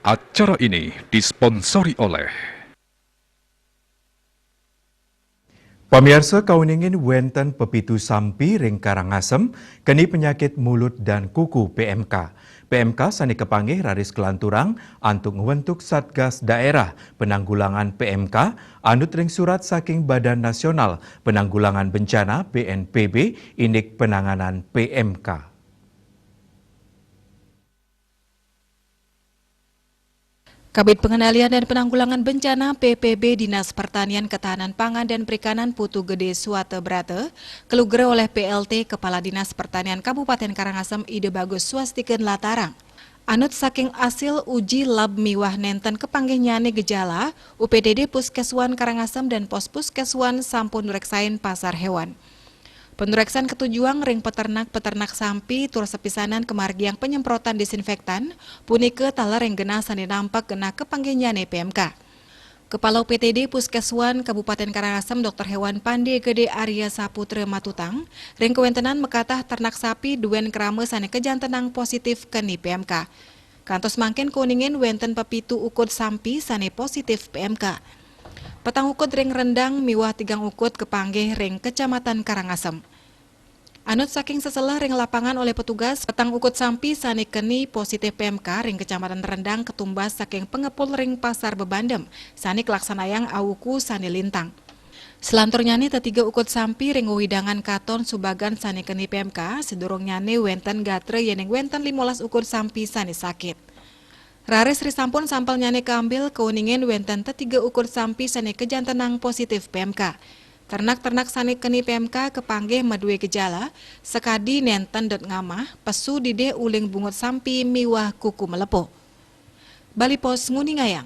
Acara ini disponsori oleh Pamirsa kauningin wenten pepitu sampi ring Karangasem keni penyakit mulut dan kuku PMK. PMK sani kepanggih raris kelanturang antuk ngewentuk Satgas Daerah Penanggulangan PMK anut ring surat saking Badan Nasional Penanggulangan Bencana BNPB indik penanganan PMK. Kabid Pengendalian dan Penanggulangan Bencana PPB Dinas Pertanian Ketahanan Pangan dan Perikanan Putu Gede Suate Brate kelugre oleh PLT Kepala Dinas Pertanian Kabupaten Karangasem Ide Bagus Swastikeun Latarang. Anut saking asil uji lab miwah nenten kepanggih nyane gejala UPDD Puskeswan Karangasem dan Pos Puskeswan sampun nureksain pasar hewan. Penureksan ketujuan ring peternak sampi tur sepisanan kemargiang penyemprotan disinfektan punike taler ring genah sani nampak genah kepanggihnyane PMK. Kepala UPTD Puskeswan Kabupaten Karangasem Dr. Hewan Pande Gede Arya Saputra Matutang ring kewentenan mekatah ternak sapi duen krame sani kejantenang positif keni PMK. Kantos mangken kuningin wenten pepitu ukut sampi sani positif PMK. Petang ukut ring rendang miwah 3 ukut kepanggih ring Kecamatan Karangasem. Anut saking seselah ring lapangan oleh petugas, petang ukut sampi sani keni positif PMK ring Kecamatan Rendang ketumbas saking pengepul ring Pasar Bebandem, sani kelaksanayang awuku sani lintang. Selanturnya nih tetiga ukut sampi ring widangan katon subagan sani keni PMK, sedurungnya nih wenten gatre yeneng wenten 15 ukut sampi sani sakit. Raris risampun sampel nyane keambil keuningin wenten tetiga ukur sampi sani kejantenang positif PMK. Ternak-ternak sani keni PMK kepanggih madue gejala, sekadi nenten dot ngamah, pesu dide uling bungut sampi miwah kuku melepo. Bali Pos Nguningayang.